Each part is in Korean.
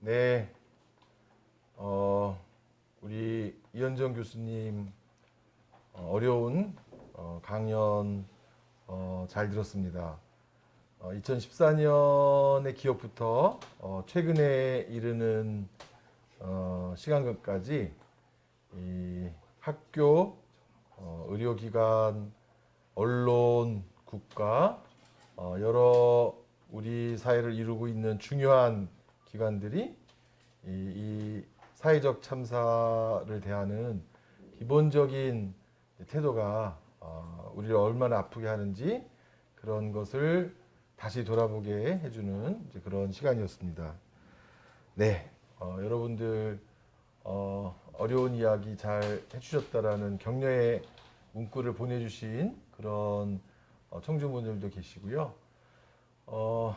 네, 우리 이현정 교수님 어려운 강연 잘 들었습니다. 2014년의 기억부터 최근에 이르는 시간까지 이 학교, 의료기관, 언론, 국가 여러 우리 사회를 이루고 있는 중요한 기관들이 이 사회적 참사를 대하는 기본적인 태도가 우리를 얼마나 아프게 하는지 그런 것을 다시 돌아보게 해주는 그런 시간이었습니다. 네, 여러분들 어려운 이야기 잘 해주셨다라는 격려의 문구를 보내주신 그런 청중분들도 계시고요.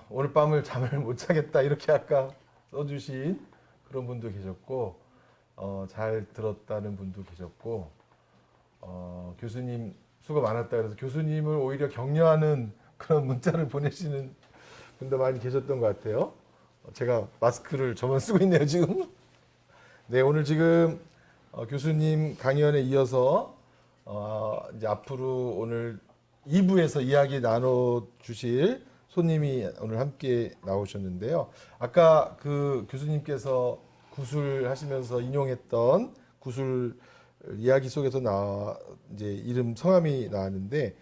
오늘 밤을 잠을 못 자겠다 이렇게 아까 써주신 그런 분도 계셨고, 잘 들었다는 분도 계셨고, 교수님 수고 많았다 그래서 교수님을 오히려 격려하는 그런 문자를 보내시는 분도 많이 계셨던 것 같아요. 제가 마스크를 저만 쓰고 있네요 지금. 네, 오늘 지금 교수님 강연에 이어서 이제 앞으로 오늘 2부에서 이야기 나눠 주실 손님이 오늘 함께 나오셨는데요. 아까 그 교수님께서 구술하시면서 인용했던 구술 이야기 속에서 이제 이름 성함이 나왔는데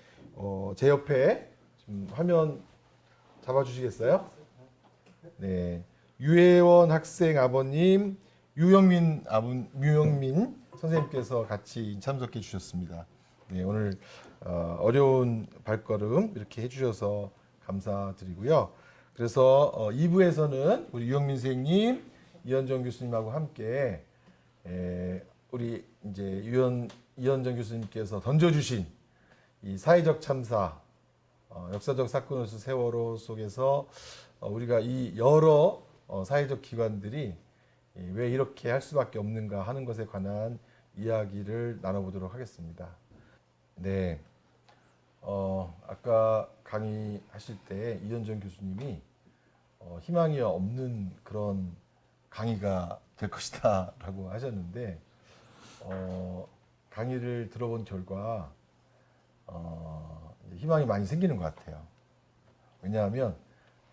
제 옆에 좀 화면 잡아주시겠어요? 네, 유혜원 학생 아버님, 유영민 선생님께서 같이 참석해 주셨습니다. 네, 오늘 어려운 발걸음 이렇게 해주셔서 감사드리고요. 그래서 2부에서는 우리 유영민 선생님, 이현정 교수님하고 함께 우리 이제 이현정 교수님께서 던져주신 이 사회적 참사, 역사적 사건으로서 세월호 속에서 우리가 이 여러 사회적 기관들이 왜 이렇게 할 수밖에 없는가 하는 것에 관한 이야기를 나눠보도록 하겠습니다. 네, 아까 강의하실 때 이현정 교수님이 희망이 없는 그런 강의가 될 것이다 라고 하셨는데 강의를 들어본 결과 희망이 많이 생기는 것 같아요. 왜냐하면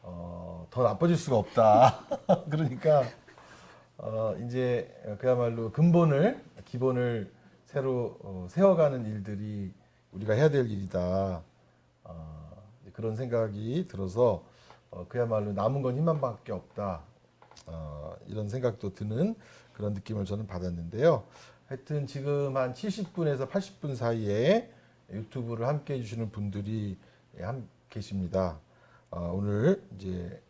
더 나빠질 수가 없다. 그러니까 이제 그야말로 기본을 새로 세워가는 일들이 우리가 해야 될 일이다. 그런 생각이 들어서 그야말로 남은 건 희망밖에 없다. 이런 생각도 드는 그런 느낌을 저는 받았는데요. 하여튼 지금 한 70분에서 80분 사이에 유튜브를 함께 해주시는 분들이 계십니다. 오늘 이제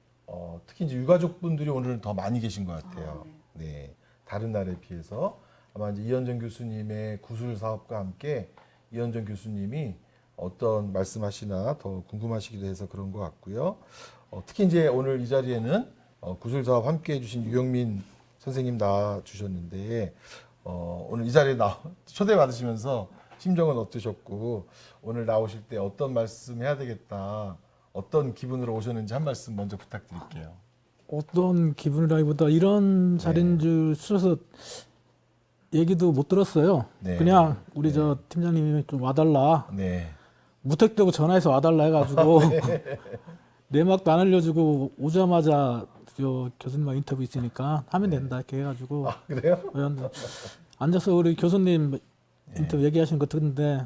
특히 이제 유가족 분들이 오늘 더 많이 계신 것 같아요. 네, 다른 날에 비해서 아마 이제 이현정 교수님의 구술 사업과 함께 이현정 교수님이 어떤 말씀하시나 더 궁금하시기도 해서 그런 것 같고요. 특히 이제 오늘 이 자리에는 구술 사업 함께 해주신 유영민 선생님 나와 주셨는데 오늘 이 자리에 초대 받으시면서 심정은 어떠셨고 오늘 나오실 때 어떤 말씀 해야 되겠다, 어떤 기분으로 오셨는지 한 말씀 먼저 부탁드릴게요. 어떤 기분이라기보다 이런 자리인 줄 스스로 얘기도 못 들었어요. 네. 그냥 우리 저 팀장님이 좀 와달라. 네. 무턱대고 전화해서 와달라 해가지고 내막도 안 알려주고 오자마자 저 교수님하고 인터뷰 있으니까 하면 된다 이렇게 해가지고 그래요? 앉아서 우리 교수님 인터뷰 얘기하신 거 듣는데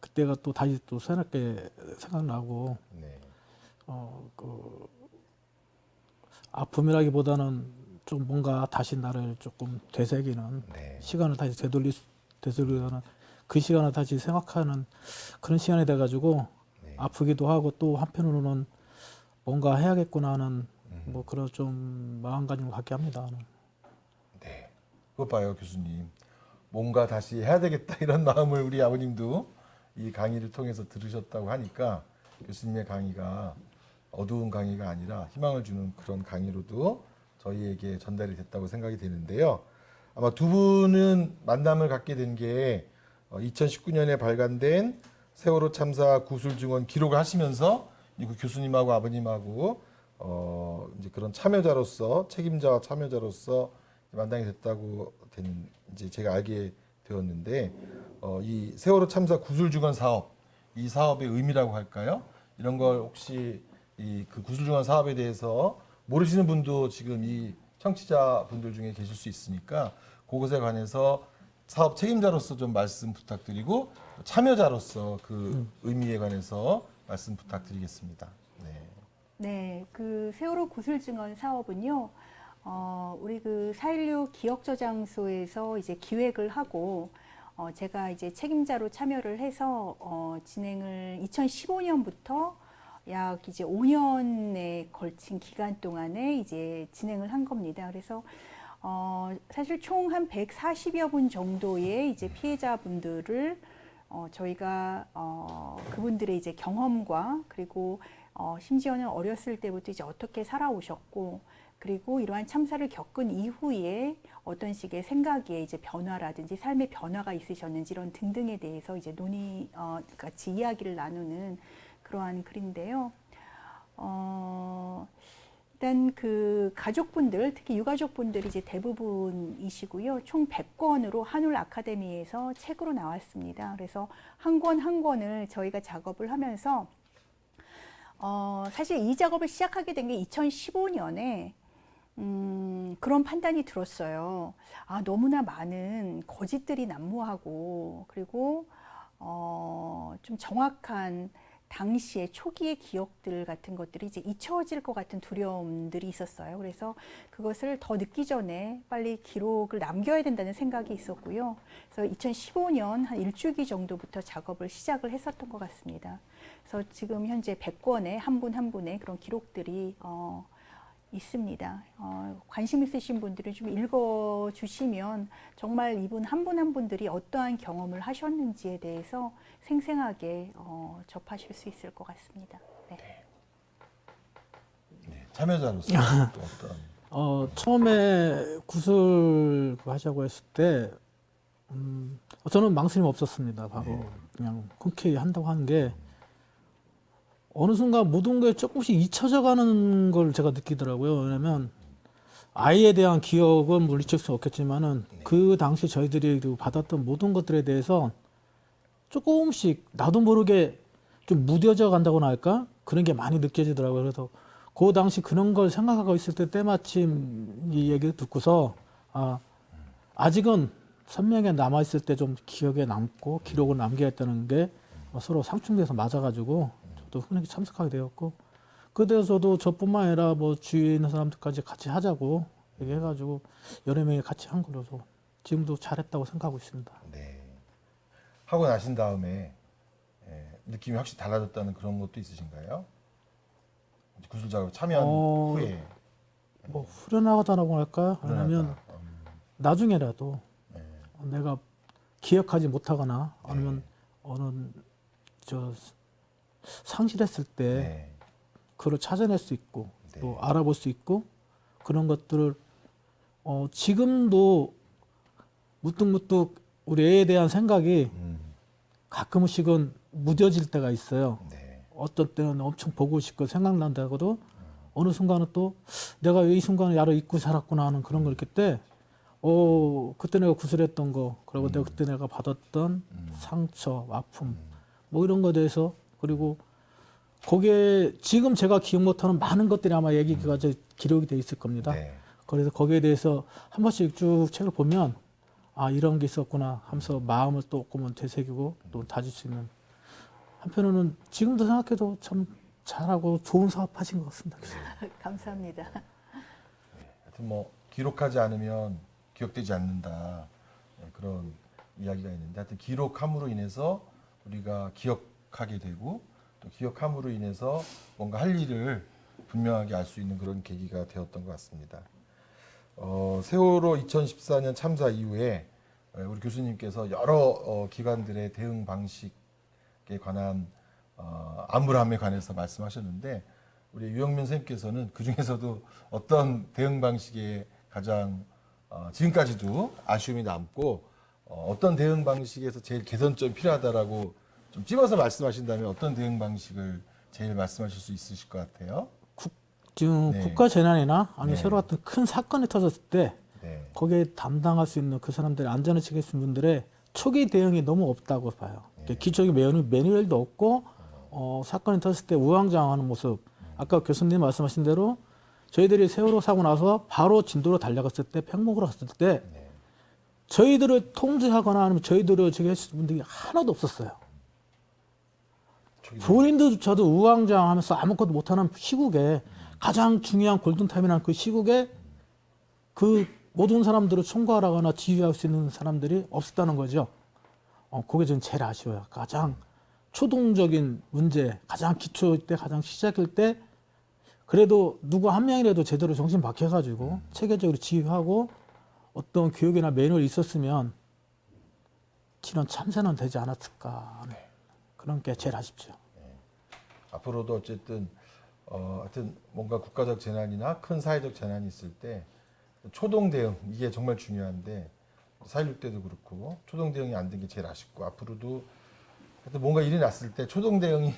그때가 또 다시 또 새롭게 생각나고 네. 그 아픔이라기보다는 좀 뭔가 다시 나를 조금 되새기는 시간을 다시 되돌리는 그 시간을 다시 생각하는 그런 시간이 돼가지고 아프기도 하고 또 한편으로는 뭔가 해야겠구나 하는 뭐 그런 좀 마음가짐을 갖게 합니다. 네. 그것 봐요, 교수님. 뭔가 다시 해야 되겠다 이런 마음을 우리 아버님도 이 강의를 통해서 들으셨다고 하니까 교수님의 강의가 어두운 강의가 아니라 희망을 주는 그런 강의로도 저희에게 전달이 됐다고 생각이 되는데요. 아마 두 분은 만남을 갖게 된 게 2019년에 발간된 세월호 참사 구술 증언 기록을 하시면서 그 교수님하고 아버님하고 이제 그런 참여자로서 책임자와 참여자로서 만당이 됐다고 이제 제가 알게 되었는데 이 세월호 참사 구슬주간 사업 이 사업의 의미라고 할까요? 이런 걸 혹시 이 그 구슬주간 사업에 대해서 모르시는 분도 지금 이 청취자 분들 중에 계실 수 있으니까 그것에 관해서 사업 책임자로서 좀 말씀 부탁드리고 참여자로서 그 의미에 관해서 말씀 부탁드리겠습니다. 네. 네, 그 세월호 구슬증언 사업은요, 우리 그 4.16 기억저장소에서 이제 기획을 하고, 제가 이제 책임자로 참여를 해서, 진행을 2015년부터 약 이제 5년에 걸친 기간 동안에 이제 진행을 한 겁니다. 그래서, 사실 총 한 140여 분 정도의 이제 피해자분들을 저희가 그분들의 이제 경험과 그리고 심지어는 어렸을 때부터 이제 어떻게 살아오셨고 그리고 이러한 참사를 겪은 이후에 어떤 식의 생각의 이제 변화라든지 삶의 변화가 있으셨는지 이런 등등에 대해서 이제 같이 이야기를 나누는 그러한 글인데요. 일단 그 가족분들, 특히 유가족분들이 이제 대부분이시고요. 총 100권으로 한울 아카데미에서 책으로 나왔습니다. 그래서 한 권 한 권을 저희가 작업을 하면서 사실 이 작업을 시작하게 된 게 2015년에 그런 판단이 들었어요. 아, 너무나 많은 거짓들이 난무하고 그리고 좀 정확한 당시의 초기의 기억들 같은 것들이 이제 잊혀질 것 같은 두려움들이 있었어요. 그래서 그것을 더 늦기 전에 빨리 기록을 남겨야 된다는 생각이 있었고요. 그래서 2015년 한 일주기 정도부터 작업을 시작을 했었던 것 같습니다. 그래서 지금 현재 100권의 한 분 한 분의 그런 기록들이 있습니다. 관심 있으신 분들은 좀 읽어주시면 정말 이분 한 분 한 분들이 어떠한 경험을 하셨는지에 대해서 생생하게 접하실 수 있을 것 같습니다. 네. 네, 참여자로서 또 어떤 처음에 구슬 하자고 했을 때 저는 망설임 없었습니다. 바로 그냥 흔쾌히 한다고 하는 게 어느 순간 모든 게 조금씩 잊혀져 가는 걸 제가 느끼더라고요. 왜냐면 아이에 대한 기억은 물론 잊힐 수 없겠지만은 그 당시 저희들이 받았던 모든 것들에 대해서 조금씩 나도 모르게 좀 무뎌져 간다고나 할까? 그런 게 많이 느껴지더라고요. 그래서 그 당시 그런 걸 생각하고 있을 때 때마침 이 얘기를 듣고서 아직은 선명하게 남아있을 때 좀 기억에 남고 기록을 남겨야겠다는 게 서로 상충돼서 맞아가지고 또 흔하게 참석하게 되었고 그때서도 저뿐만 아니라 뭐 주위에 있는 사람들까지 같이 하자고 얘기해가지고 여러 명이 같이 한 걸로서 지금도 잘했다고 생각하고 있습니다. 네. 하고 나신 다음에 느낌이 확실히 달라졌다는 그런 것도 있으신가요? 구슬 작업 참여한 후에 뭐 후련하다라고 할까? 아니면 후련하다. 나중에라도 네. 내가 기억하지 못하거나 아니면 어느 상실했을 때 네. 그걸 찾아낼 수 있고 네. 또 알아볼 수 있고 그런 것들을 지금도 무뚝무뚝 우리 애에 대한 생각이 가끔씩은 무뎌질 때가 있어요. 네. 어떤 때는 엄청 보고 싶고 생각난다고도 어느 순간은 또 내가 왜 이 순간을 야로 잊고 살았구나 하는 그런 걸 느낄 때 그때 내가 구슬했던 거 그리고 내가 그때 내가 받았던 상처, 아픔 뭐 이런 거에 대해서 그리고 거기에 지금 제가 기억 못하는 많은 것들이 아마 얘기가 기록이 돼 있을 겁니다. 네. 그래서 거기에 대해서 한 번씩 쭉 책을 보면 아 이런 게 있었구나 하면서 마음을 또 조금은 되새기고 또 다질 수 있는 한편으로는 지금도 생각해도 참 잘하고 좋은 사업하신 것 같습니다. 감사합니다. 하여튼 뭐 기록하지 않으면 기억되지 않는다 그런 이야기가 있는데 하여튼 기록함으로 인해서 우리가 기억하게 되고 또 기억함으로 인해서 뭔가 할 일을 분명하게 알 수 있는 그런 계기가 되었던 것 같습니다. 세월호 2014년 참사 이후에 우리 교수님께서 여러 기관들의 대응 방식에 관한 암울함에 관해서 말씀하셨는데 우리 유영민 선생님께서는 그 중에서도 어떤 대응 방식에 가장 지금까지도 아쉬움이 남고 어떤 대응 방식에서 제일 개선점이 필요하다라고 좀 집어서 말씀하신다면 어떤 대응 방식을 제일 말씀하실 수 있으실 것 같아요? 지금 네. 국가 재난이나 아니면 네. 새로 어떤 큰 사건이 터졌을 때 네. 거기에 담당할 수 있는 그 사람들의 안전을 지키시는 분들의 초기 대응이 너무 없다고 봐요. 네. 기초적인 매뉴얼도 없고 사건이 터졌을 때 우왕좌왕하는 모습. 아까 교수님 말씀하신 대로 저희들이 세월호 사고 나서 바로 진도로 달려갔을 때 팽목으로 갔을 때 네. 저희들을 통제하거나 아니면 저희들을 저기 해주신 분들이 하나도 없었어요. 본인들조차도 우왕좌왕하면서 아무것도 못하는 시국에 가장 중요한 골든타임이라는 그 시국에 그 모든 사람들을 총괄하거나 지휘할 수 있는 사람들이 없었다는 거죠. 그게 저는 제일 아쉬워요. 가장 초동적인 문제, 가장 기초일 때, 가장 시작일 때 그래도 누구 한 명이라도 제대로 정신 박혀가지고 체계적으로 지휘하고 어떤 교육이나 매뉴얼이 있었으면 이런 참사는 되지 않았을까 하는 그런 게 제일 아쉽죠. 앞으로도 어쨌든 하여튼 뭔가 국가적 재난이나 큰 사회적 재난이 있을 때 초동 대응 이게 정말 중요한데 4.16 때도 그렇고 초동 대응이 안 된 게 제일 아쉽고 앞으로도 하여튼 뭔가 일이 났을 때 초동 대응이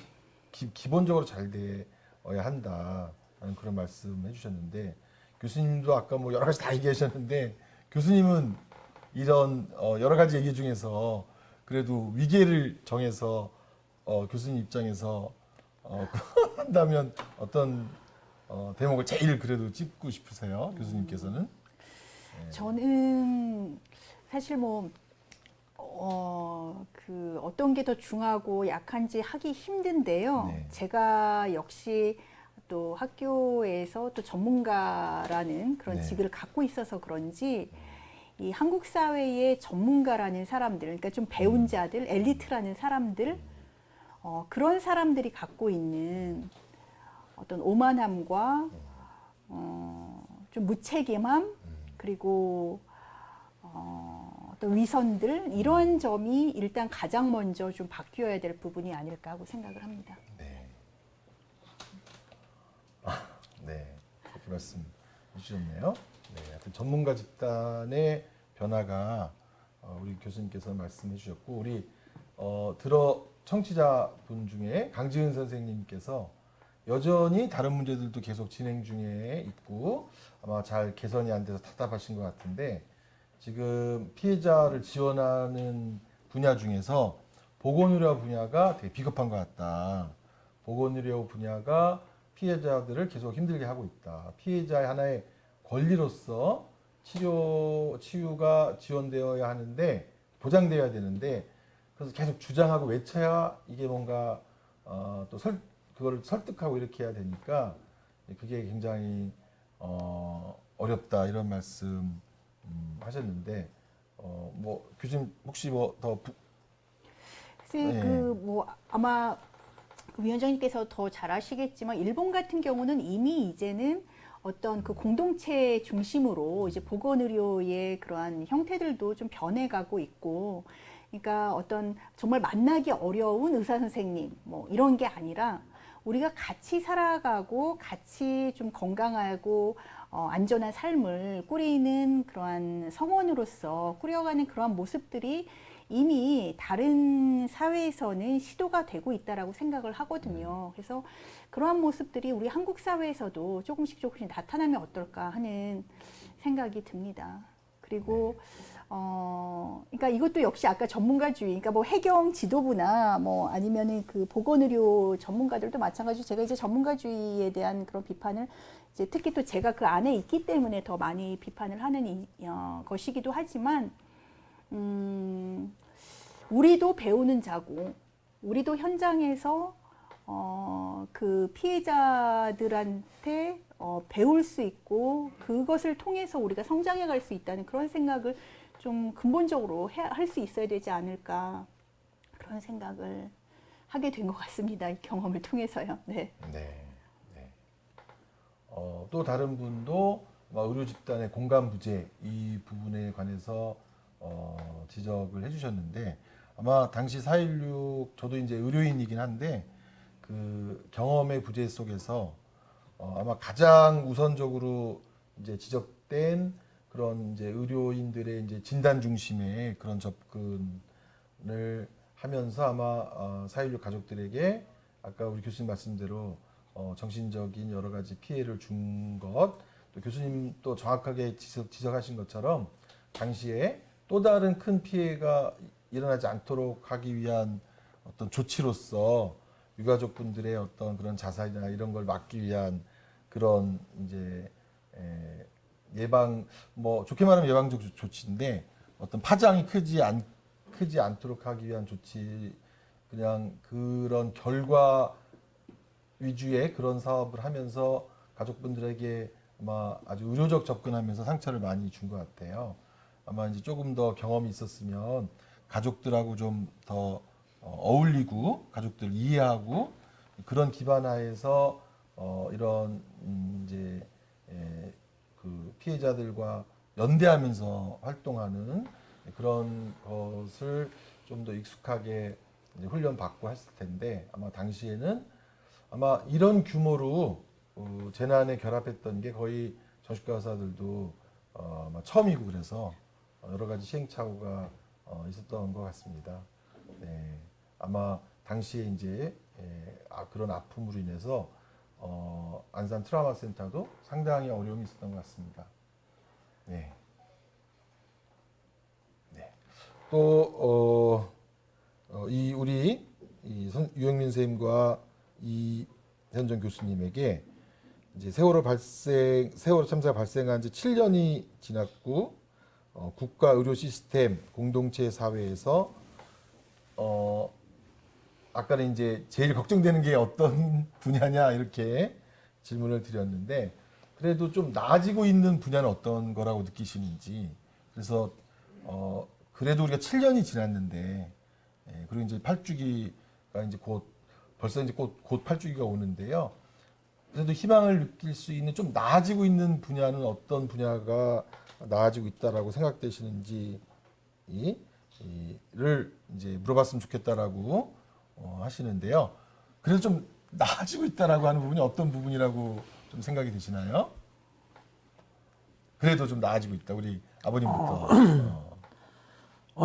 기본적으로 잘 되어야 한다라는 그런 말씀 해주셨는데 교수님도 아까 뭐 여러 가지 다 얘기하셨는데 교수님은 이런 여러 가지 얘기 중에서 그래도 위계를 정해서 교수님 입장에서 한다면 어떤 대목을 제일 그래도 짚고 싶으세요, 교수님께서는? 저는 사실 뭐 어떤 게 더 중하고 약한지 하기 힘든데요. 네. 제가 역시 또 학교에서 또 전문가라는 그런 네. 직을 갖고 있어서 그런지 이 한국 사회의 전문가라는 사람들, 그러니까 좀 배운 자들, 엘리트라는 사람들, 그런 사람들이 갖고 있는 어떤 오만함과 좀 무책임함, 그리고 어떤 위선들, 이런 점이 일단 가장 먼저 좀 바뀌어야 될 부분이 아닐까 하고 생각을 합니다. 네. 네. 그렇게 말씀 해주셨네요. 네. 하여튼 전문가 집단의 변화가 우리 교수님께서 말씀해 주셨고, 우리 청취자분 중에 강지은 선생님께서 여전히 다른 문제들도 계속 진행 중에 있고 아마 잘 개선이 안 돼서 답답하신 것 같은데 지금 피해자를 지원하는 분야 중에서 보건의료 분야가 되게 비겁한 것 같다. 보건의료 분야가 피해자들을 계속 힘들게 하고 있다. 피해자의 하나의 권리로서 치유가 지원되어야 하는데 보장되어야 되는데 그래서 계속 주장하고 외쳐야 이게 뭔가 그걸 설득하고 이렇게 해야 되니까 그게 굉장히 어렵다 이런 말씀 하셨는데 뭐 교수님 혹시 뭐더 글쎄, 아마 그 위원장님께서 더 잘 아시겠지만 일본 같은 경우는 이미 이제는 어떤 그 공동체 중심으로 이제 보건의료의 그러한 형태들도 좀 변해가고 있고, 그러니까 어떤 정말 만나기 어려운 의사 선생님 뭐 이런 게 아니라 우리가 같이 살아가고 같이 좀 건강하고 안전한 삶을 꾸리는 그러한 성원으로서 꾸려가는 그러한 모습들이 이미 다른 사회에서는 시도가 되고 있다라고 생각을 하거든요. 그래서 그러한 모습들이 우리 한국 사회에서도 조금씩 나타나면 어떨까 하는 생각이 듭니다. 그리고 그러니까 이것도 역시 아까 전문가주의, 그러니까 뭐 해경 지도부나 뭐 아니면은 그 보건의료 전문가들도 마찬가지로 제가 이제 전문가주의에 대한 그런 비판을 이제 특히 또 제가 그 안에 있기 때문에 더 많이 비판을 하는 것이기도 하지만 우리도 배우는 자고 우리도 현장에서 그 피해자들한테 배울 수 있고 그것을 통해서 우리가 성장해 갈 수 있다는 그런 생각을 좀 근본적으로 할 수 있어야 되지 않을까 그런 생각을 하게 된 것 같습니다. 이 경험을 통해서요. 네. 네. 네. 또 다른 분도 의료 집단의 공감 부재 이 부분에 관해서 지적을 해주셨는데 아마 당시 4.16 저도 이제 의료인이긴 한데 그 경험의 부재 속에서 아마 가장 우선적으로 이제 지적된 그런 이제 의료인들의 이제 진단 중심의 그런 접근을 하면서 아마 4.16 가족들에게 아까 우리 교수님 말씀대로 정신적인 여러 가지 피해를 준 것, 또 교수님 또 정확하게 지적하신 것처럼 당시에 또 다른 큰 피해가 일어나지 않도록 하기 위한 어떤 조치로서 유가족분들의 어떤 그런 자살이나 이런 걸 막기 위한 그런 이제 예방, 뭐 좋게 말하면 예방적 조치인데 어떤 파장이 크지 않도록 하기 위한 조치, 그냥 그런 결과 위주의 그런 사업을 하면서 가족분들에게 아마 아주 의료적 접근하면서 상처를 많이 준 것 같아요. 아마 이제 조금 더 경험이 있었으면 가족들하고 좀 더 어울리고 가족들 이해하고 그런 기반 하에서 이런 이제 그 피해자들과 연대하면서 활동하는 그런 것을 좀 더 익숙하게 이제 훈련 받고 했을 텐데 아마 당시에는 아마 이런 규모로 재난에 결합했던 게 거의 정신과 의사들도 아마 처음이고 그래서 여러 가지 시행착오가 있었던 것 같습니다. 네, 아마 당시에 이제 그런 아픔으로 인해서 안산 트라우마 센터도 상당히 어려움이 있었던 것 같습니다. 네. 네. 또 이 우리 유영민 선생님과 이현정 교수님에게 이제 세월호 참사가 발생한 지 7년이 지났고 국가 의료 시스템 공동체 사회에서 아까는 이제 제일 걱정되는 게 어떤 분야냐 이렇게 질문을 드렸는데 그래도 좀 나아지고 있는 분야는 어떤 거라고 느끼시는지. 그래서 그래도 우리가 7년이 지났는데 그리고 이제 8주기가 이제 벌써 이제 곧 8주기가 오는데요. 그래도 희망을 느낄 수 있는 좀 나아지고 있는 분야는 어떤 분야가 나아지고 있다라고 생각되시는지를 이제 물어봤으면 좋겠다라고 하시는데요. 그래도 좀 나아지고 있다라고 하는 부분이 어떤 부분이라고 좀 생각이 드시나요? 그래도 좀 나아지고 있다. 우리 아버님부터.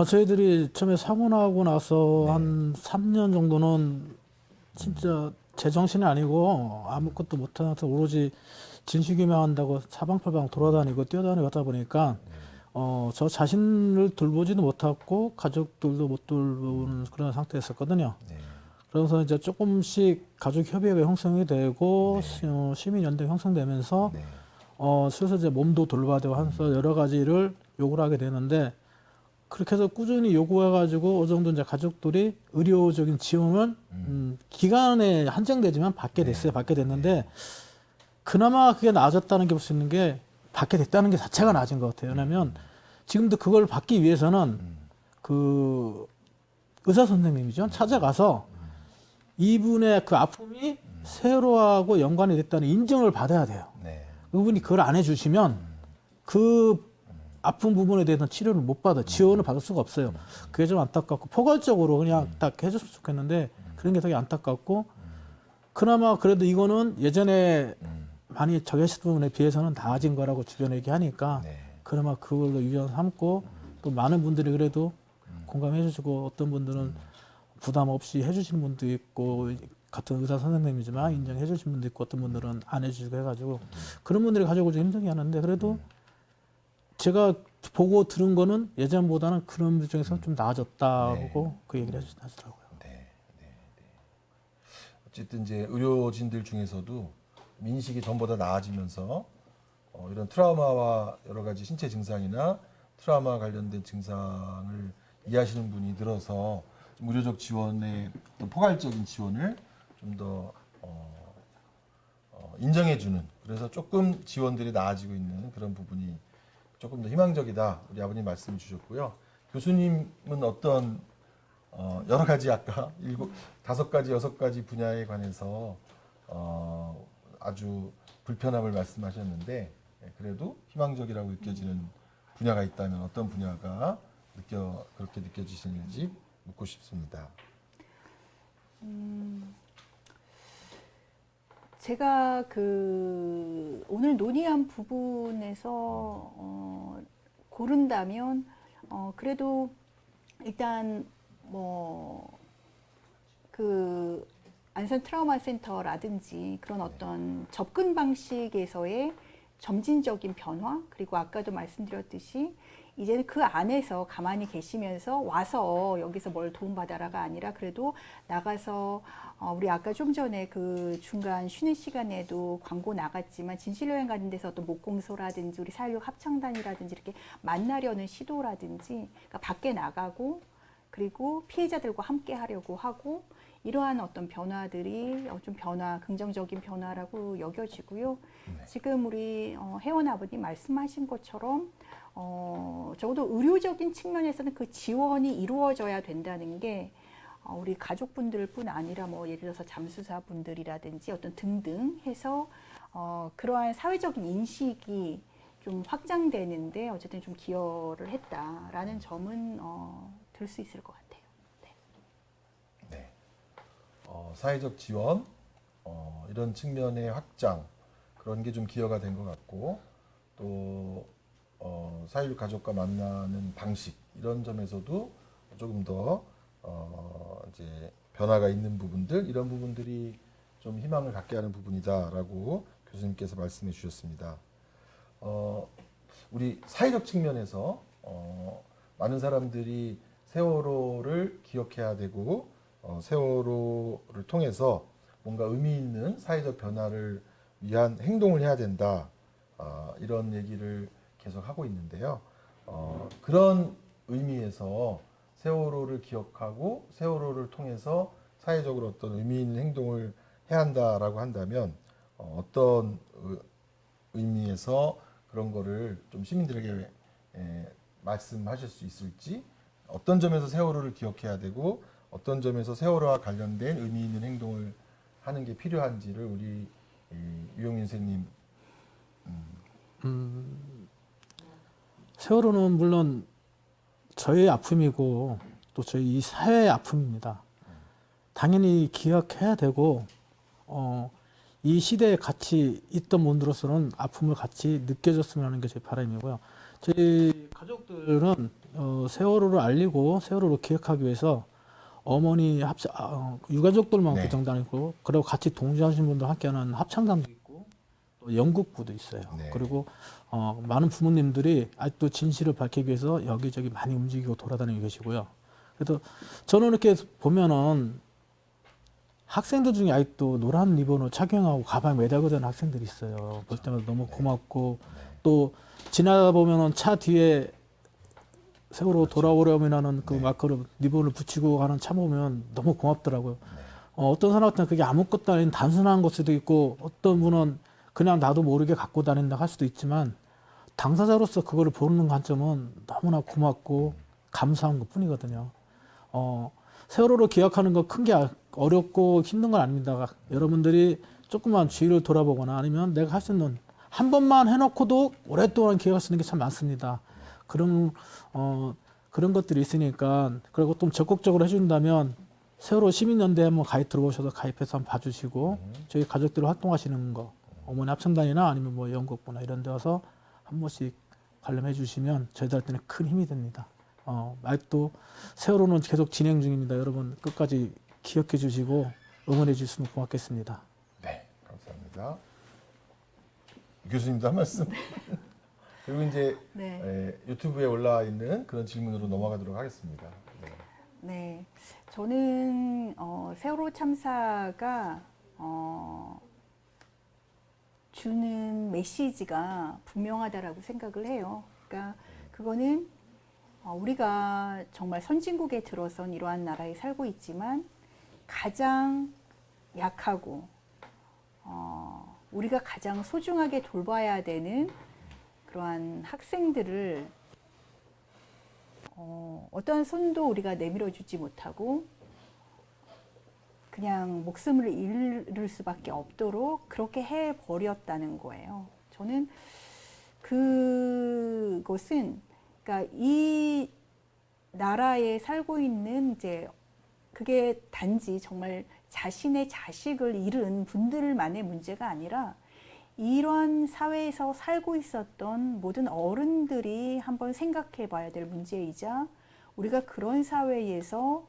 저희들이 처음에 사고 나고 나서 네. 한 3년 정도는 진짜 제정신이 아니고 아무것도 못하면서 오로지 진실규명한다고 사방팔방 돌아다니고 뛰어다니고 하다 보니까 저 자신을 돌보지도 못하고 가족들도 못 돌보는 그런 상태였었거든요. 네. 그래서 이제 조금씩 가족협의회가 형성이 되고 시민연대 형성되면서 네. 슬슬 이제 몸도 돌봐야 되고 하면서 여러 가지를 요구를 하게 되는데 그렇게 해서 꾸준히 요구해가지고 어느 정도 이제 가족들이 의료적인 지원을 기간에 한정되지만 받게 됐어요. 받게 됐는데 그나마 그게 나아졌다는 게 볼 수 있는 게 받게 됐다는 게 자체가 나아진 것 같아요. 왜냐하면 지금도 그걸 받기 위해서는 그 의사 선생님이죠. 찾아가서 이분의 그 아픔이 세월호하고 연관이 됐다는 인정을 받아야 돼요. 네. 그분이 그걸 안 해주시면 그 아픈 부분에 대해서는 치료를 못 받아 지원을 받을 수가 없어요. 그게 좀 안타깝고 포괄적으로 그냥 딱 해줬으면 좋겠는데 그런 게 되게 안타깝고 그나마 그래도 이거는 예전에 많이 적했을 부분에 비해서는 나아진 거라고 주변에 얘기하니까 네. 그나마 그걸로 유전 삼고 또 많은 분들이 그래도 공감해 주시고 어떤 분들은 부담 없이 해주시는 분도 있고 같은 의사 선생님이지만 인정해 주시는 분도 있고 어떤 분들은 안 해주시고 해가지고 그런 분들이 가지고 좀 힘들게 하는데 그래도 제가 보고 들은 거는 예전보다는 그런 분 중에서 좀 나아졌다고 그 얘기를 하시더라고요. 네. 어쨌든 이제 의료진들 중에서도 인식이 전보다 나아지면서 이런 트라우마와 여러 가지 신체 증상이나 트라우마 관련된 증상을 이해하시는 분이 늘어서 좀 의료적 지원의 어떤 포괄적인 지원을 좀 더 인정해주는, 그래서 조금 지원들이 나아지고 있는 그런 부분이 조금 더 희망적이다. 우리 아버님 말씀 주셨고요. 교수님은 어떤 여러 가지 아까 5가지, 6가지 분야에 관해서 아주 불편함을 말씀하셨는데 그래도 희망적이라고 느껴지는 분야가 있다면 어떤 분야가 그렇게 느껴지시는지 묻고 싶습니다. 제가 그 오늘 논의한 부분에서 고른다면 그래도 일단 뭐 그 안산 트라우마 센터라든지 그런 어떤 접근 방식에서의 점진적인 변화, 그리고 아까도 말씀드렸듯이 이제는 그 안에서 가만히 계시면서 와서 여기서 뭘 도움받아라가 아니라 그래도 나가서 우리 아까 좀 전에 그 중간 쉬는 시간에도 광고 나갔지만 진실여행 가는 데서 어떤 목공소라든지 우리 4.16 합창단이라든지 이렇게 만나려는 시도라든지 그러니까 밖에 나가고 그리고 피해자들과 함께 하려고 하고 이러한 어떤 변화들이 좀 긍정적인 변화라고 여겨지고요. 지금 우리 혜원 아버님 말씀하신 것처럼 적어도 의료적인 측면에서는 그 지원이 이루어져야 된다는 게 우리 가족분들뿐 아니라 뭐 예를 들어서 잠수사 분들이라든지 어떤 등등 해서 그러한 사회적인 인식이 좀 확장되는데 어쨌든 좀 기여를 했다라는 점은 들 수 있을 것 같아요. 네. 사회적 지원 이런 측면의 확장 그런 게 좀 기여가 된 것 같고 또 4.16 가족과 만나는 방식 이런 점에서도 조금 더 이제 변화가 있는 부분들 이런 부분들이 좀 희망을 갖게 하는 부분이다라고 교수님께서 말씀해 주셨습니다. 우리 사회적 측면에서 많은 사람들이 세월호를 기억해야 되고 세월호를 통해서 뭔가 의미 있는 사회적 변화를 위한 행동을 해야 된다. 이런 얘기를 계속 하고 있는데요. 그런 의미에서 세월호를 기억하고 세월호를 통해서 사회적으로 어떤 의미 있는 행동을 해야 한다라고 한다면 어떤 의미에서 그런 거를 좀 시민들에게 말씀하실 수 있을지 어떤 점에서 세월호를 기억해야 되고 어떤 점에서 세월호와 관련된 의미 있는 행동을 하는 게 필요한지를 우리 유영민 선생님 세월호는 물론 저의 아픔이고 또 저희 이 사회의 아픔입니다. 당연히 기억해야 되고 이 시대에 같이 있던 분들로서는 아픔을 같이 느껴줬으면 하는 게 제 바람이고요. 저희 가족들은 세월호를 알리고 세월호를 기억하기 위해서 어머니 유가족들만 네. 구성도 아니고 그리고 같이 동조하신 분들 함께하는 합창단도 있고 또 연극부도 있어요. 네. 그리고 많은 부모님들이 아직도 진실을 밝히기 위해서 여기저기 많이 움직이고 돌아다니고 계시고요. 그래서 저는 이렇게 보면은 학생들 중에 아직도 노란 리본을 착용하고 가방에 매달고 다니는 학생들이 있어요. 볼 때마다 너무 고맙고 또 지나다 보면은 차 뒤에 세월호 돌아오려면 하는 그 마커를 리본을 붙이고 가는 차 보면 너무 고맙더라고요. 어떤 사람 같은 그게 아무것도 아닌 단순한 걸 수도 있고 어떤 분은 그냥 나도 모르게 갖고 다닌다 할 수도 있지만 당사자로서 그거를 보는 관점은 너무나 고맙고 감사한 것 뿐이거든요. 세월호를 기억하는 거 큰 게 어렵고 힘든 건 아닙니다. 여러분들이 조금만 주위를 돌아보거나 아니면 내가 할 수 있는 한 번만 해놓고도 오랫동안 기억할 수 있는 게 참 많습니다. 그런 것들이 있으니까 그리고 좀 적극적으로 해준다면 세월호 시민연대에 한번 가입 들어오셔서 가입해서 한번 봐주시고 저희 가족들이 활동하시는 거 어머니 합창단이나 아니면 뭐 연극부나 이런 데 와서 한 번씩 관람해 주시면 저희들한테는 큰 힘이 됩니다. 아직도 세월호는 계속 진행 중입니다. 여러분 끝까지 기억해 주시고 응원해 주시면 고맙겠습니다. 네, 감사합니다. 교수님도 한 말씀. 그리고 이제 유튜브에 올라와 있는 그런 질문으로 넘어가도록 하겠습니다. 네. 네, 저는 세월호 참사가 주는 메시지가 분명하다라고 생각을 해요. 그러니까 그거는 우리가 정말 선진국에 들어선 이러한 나라에 살고 있지만 가장 약하고 우리가 가장 소중하게 돌봐야 되는 그러한 학생들을 어떠한 손도 우리가 내밀어 주지 못하고 그냥 목숨을 잃을 수밖에 없도록 그렇게 해버렸다는 거예요. 저는 그것은 그러니까 이 나라에 살고 있는 이제 그게 단지 정말 자신의 자식을 잃은 분들만의 문제가 아니라 이런 사회에서 살고 있었던 모든 어른들이 한번 생각해 봐야 될 문제이자 우리가 그런 사회에서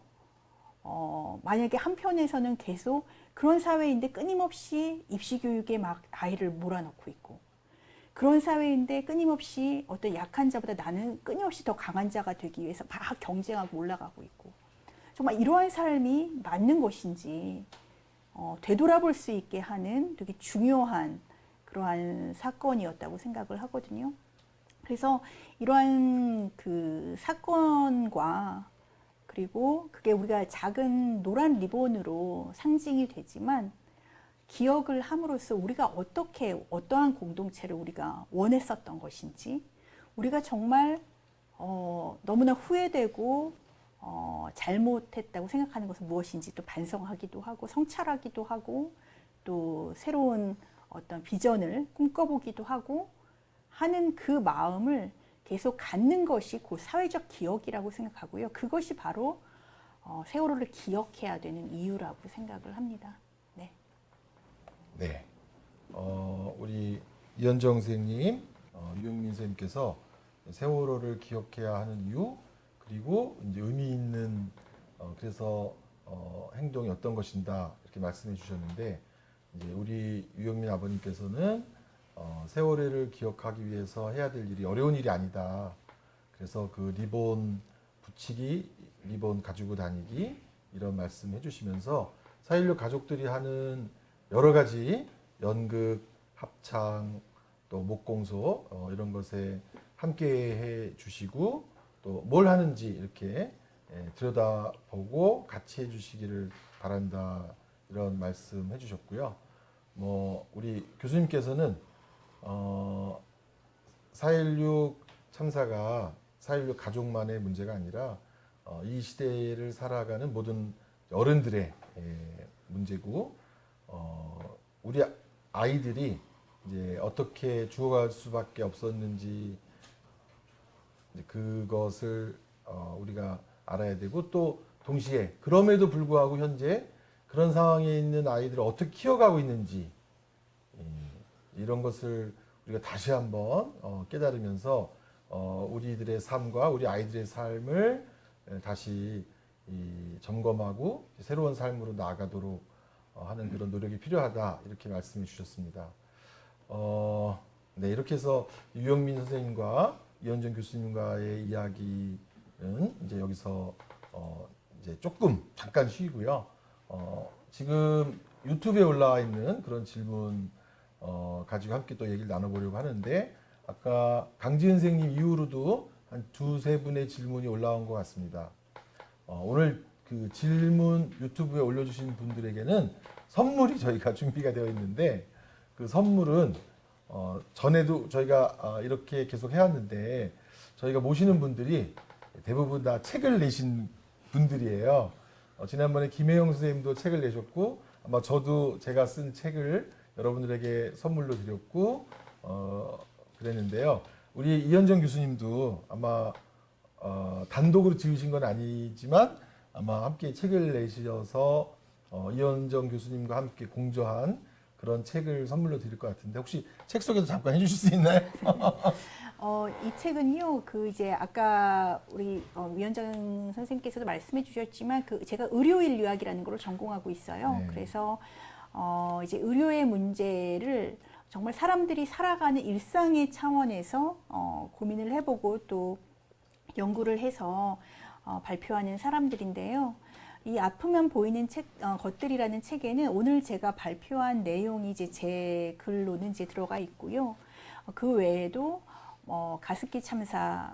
만약에 한편에서는 계속 그런 사회인데 끊임없이 입시 교육에 막 아이를 몰아넣고 있고, 그런 사회인데 끊임없이 어떤 약한 자보다 나는 끊임없이 더 강한 자가 되기 위해서 막 경쟁하고 올라가고 있고, 정말 이러한 삶이 맞는 것인지 되돌아볼 수 있게 하는 되게 중요한 그러한 사건이었다고 생각을 하거든요. 그래서 이러한 그 사건과, 그리고 그게 우리가 작은 노란 리본으로 상징이 되지만, 기억을 함으로써 우리가 어떻게 어떠한 공동체를 우리가 원했었던 것인지, 우리가 정말 너무나 후회되고 잘못했다고 생각하는 것은 무엇인지 또 반성하기도 하고 성찰하기도 하고, 또 새로운 어떤 비전을 꿈꿔보기도 하고 하는 그 마음을 계속 갖는 것이 그 사회적 기억이라고 생각하고요. 그것이 바로 세월호를 기억해야 되는 이유라고 생각을 합니다. 네. 네. 우리 이현정 선생님, 유영민 선생님께서 세월호를 기억해야 하는 이유, 그리고 이제 의미 있는 그래서 행동이 어떤 것인가 이렇게 말씀해 주셨는데, 이제 우리 유영민 아버님께서는 세월호를 기억하기 위해서 해야 될 일이 어려운 일이 아니다. 그래서 그 리본 붙이기, 리본 가지고 다니기 이런 말씀해 주시면서 4.16 가족들이 하는 여러 가지 연극, 합창, 또 목공소 이런 것에 함께 해 주시고, 또 뭘 하는지 이렇게 들여다보고 같이 해주시기를 바란다, 이런 말씀 해주셨고요. 뭐 우리 교수님께서는 4.16 참사가 4.16 가족만의 문제가 아니라 이 시대를 살아가는 모든 어른들의 문제고, 우리 아이들이 이제 어떻게 죽어갈 수밖에 없었는지 이제 그것을 우리가 알아야 되고, 또 동시에 그럼에도 불구하고 현재 그런 상황에 있는 아이들을 어떻게 키워가고 있는지, 이런 것을 우리가 다시 한번 깨달으면서 우리들의 삶과 우리 아이들의 삶을 다시 점검하고 새로운 삶으로 나아가도록 하는 그런 노력이 필요하다, 이렇게 말씀해 주셨습니다. 네, 이렇게 해서 유영민 선생님과 이현정 교수님과의 이야기는 이제 여기서 이제 조금 잠깐 쉬고요. 지금 유튜브에 올라와 있는 그런 질문 가지고 함께 또 얘기를 나눠보려고 하는데, 아까 강지은 선생님 이후로도 한 두세 분의 질문이 올라온 것 같습니다. 오늘 그 질문 유튜브에 올려주신 분들에게는 선물이 저희가 준비가 되어 있는데, 그 선물은 전에도 저희가 이렇게 계속 해왔는데, 저희가 모시는 분들이 대부분 다 책을 내신 분들이에요. 지난번에 김혜영 선생님도 책을 내셨고, 아마 저도 제가 쓴 책을 여러분들에게 선물로 드렸고 그랬는데요. 우리 이현정 교수님도 아마 단독으로 지으신 건 아니지만 아마 함께 책을 내셔서 이현정 교수님과 함께 공저한 그런 책을 선물로 드릴 것 같은데, 혹시 책 소개도 잠깐 해주실 수 있나요? 이 책은요, 그 이제 아까 우리 위원장 선생님께서도 말씀해 주셨지만, 그 제가 의료인 유학이라는 걸 전공하고 있어요. 네. 그래서 이제 의료의 문제를 정말 사람들이 살아가는 일상의 차원에서 고민을 해보고 또 연구를 해서 발표하는 사람들인데요. 이 아프면 보이는 것들이라는 책에는 오늘 제가 발표한 내용이 이제 제 글로는 이제 들어가 있고요. 그 외에도 가습기 참사,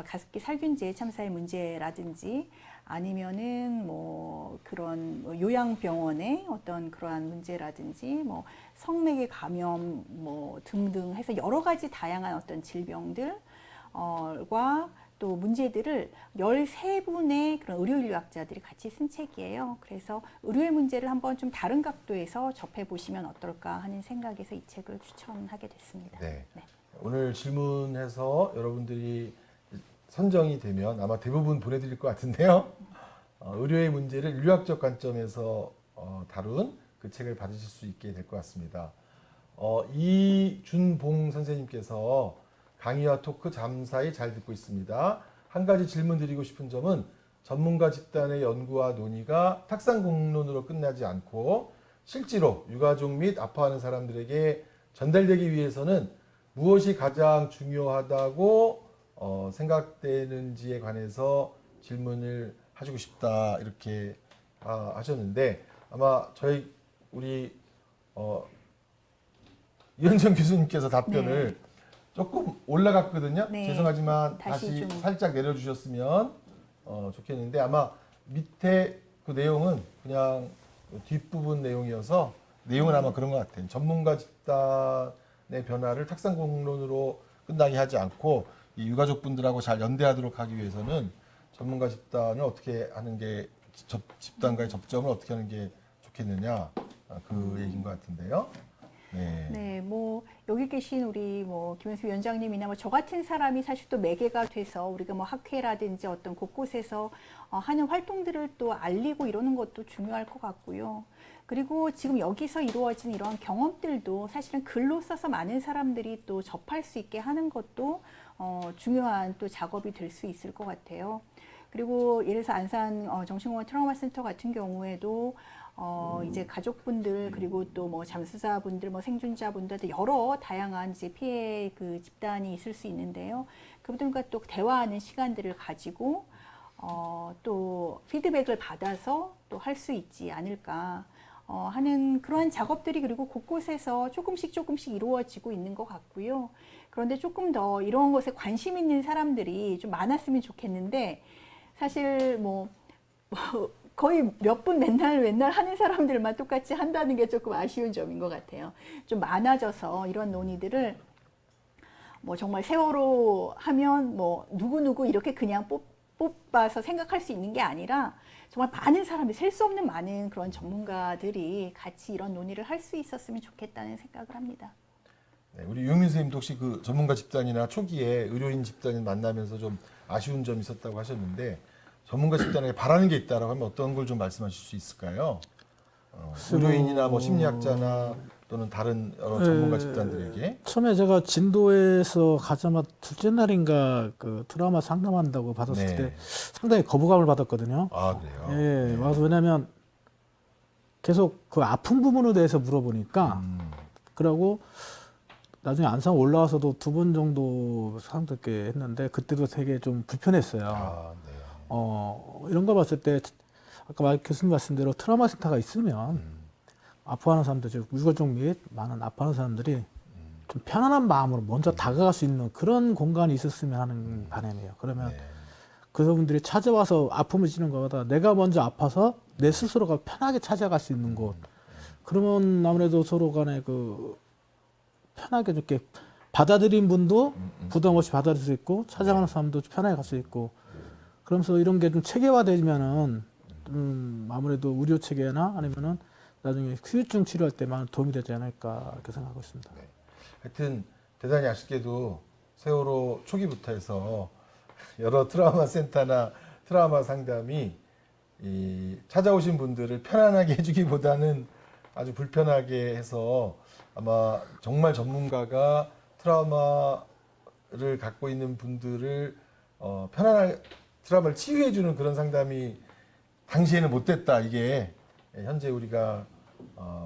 가습기 살균제 참사의 문제라든지, 아니면은 뭐 그런 요양병원의 어떤 그러한 문제라든지, 뭐 성매개 감염 뭐 등등 해서 여러 가지 다양한 어떤 질병들과 또 문제들을 13분의 그런 의료인류학자들이 같이 쓴 책이에요. 그래서 의료의 문제를 한번 좀 다른 각도에서 접해보시면 어떨까 하는 생각에서 이 책을 추천하게 됐습니다. 네. 네. 오늘 질문해서 여러분들이 선정이 되면 아마 대부분 보내드릴 것 같은데요. 의료의 문제를 인류학적 관점에서 다룬 그 책을 받으실 수 있게 될 것 같습니다. 이준봉 선생님께서 강의와 토크 잠사히 잘 듣고 있습니다. 한 가지 질문 드리고 싶은 점은 전문가 집단의 연구와 논의가 탁상 공론으로 끝나지 않고 실제로 유가족 및 아파하는 사람들에게 전달되기 위해서는 무엇이 가장 중요하다고 생각되는지에 관해서 질문을 하시고 싶다 이렇게 하셨는데 아마 우리 이현정 교수님께서 답변을 조금 올라갔거든요. 네. 죄송하지만 다시 다시 좀. 살짝 내려주셨으면 좋겠는데 아마 밑에 그 내용은 그냥 뒷부분 내용이어서 내용은 아마 그런 것 같아요. 전문가 집단의 변화를 탁상공론으로 끝나게 하지 않고 이 유가족분들하고 잘 연대하도록 하기 위해서는 전문가 집단을 어떻게 하는 게 집단과의 접점을 어떻게 하는 게 좋겠느냐 그 얘기인 것 같은데요. 네. 네, 뭐 여기 계신 우리 김현수 위원장님이나 저 같은 사람이 사실 또 매개가 돼서 우리가 학회라든지 어떤 곳곳에서 하는 활동들을 또 알리고 이러는 것도 중요할 것 같고요. 그리고 지금 여기서 이루어진 이러한 경험들도 사실은 글로 써서 많은 사람들이 또 접할 수 있게 하는 것도 중요한 또 작업이 될 수 있을 것 같아요. 그리고 예를 들어서 안산 정신공원 트라우마 센터 같은 경우에도 이제 가족분들 그리고 또 잠수사분들 생존자분들 여러 다양한 이제 피해 그 집단이 있을 수 있는데요. 그분들과 또 대화하는 시간들을 가지고 또 피드백을 받아서 또 할 수 있지 않을까 하는 그러한 작업들이 그리고 곳곳에서 조금씩 이루어지고 있는 것 같고요. 그런데 조금 더 이런 것에 관심 있는 사람들이 좀 많았으면 좋겠는데 사실 거의 몇 분 맨날 하는 사람들만 똑같이 한다는 게 조금 아쉬운 점인 것 같아요. 좀 많아져서 이런 논의들을 정말 세월호 하면 누구 이렇게 그냥 뽑아서 생각할 수 있는 게 아니라 정말 많은 사람들, 셀 수 없는 많은 그런 전문가들이 같이 이런 논의를 할 수 있었으면 좋겠다는 생각을 합니다. 네, 우리 유민 선생님도 혹시 그 전문가 집단이나 초기에 의료인 집단을 만나면서 좀 아쉬운 점이 있었다고 하셨는데 전문가 집단에게 바라는 게 있다라고 하면 어떤 걸 좀 말씀하실 수 있을까요? 의료인이나 심리학자나 또는 다른 여러 전문가 집단들에게 처음에 제가 진도에서 가자마자 둘째 날인가 그 트라우마 상담한다고 받았을 네. 때 상당히 거부감을 받았거든요. 아 그래요? 예, 와서 왜냐면 계속 그 아픈 부분에 대해서 물어보니까 그러고 나중에 안산 올라와서도 2번 정도 상담께 했는데 그때도 되게 좀 불편했어요. 아, 네. 이런 거 봤을 때 아까 교수님 말씀대로 트라우마 센터가 있으면 아파하는 사람들, 즉 유가족 및 많은 아파하는 사람들이 좀 편안한 마음으로 먼저 다가갈 수 있는 그런 공간이 있었으면 하는 바람이에요. 그러면 네. 그분들이 찾아와서 아픔을 지는 것보다 내가 먼저 아파서 내 스스로가 편하게 찾아갈 수 있는 곳. 그러면 아무래도 서로 간에 그 편하게 이렇게 받아들인 분도 부담 없이 받아들일 수 있고 찾아가는 사람도 편하게 갈 수 있고 그러면서 이런 게 좀 체계화되면은 아무래도 의료 체계나 아니면은 나중에 후유증 치료할 때만 도움이 되지 않을까 이렇게 생각하고 있습니다. 네. 하여튼 대단히 아쉽게도 세월호 초기부터 해서 여러 트라우마 센터나 트라우마 상담이 찾아오신 분들을 편안하게 해주기보다는 아주 불편하게 해서 아마 정말 전문가가 트라우마를 갖고 있는 분들을 편안하게 트라우마를 치유해주는 그런 상담이 당시에는 못됐다. 이게 현재 우리가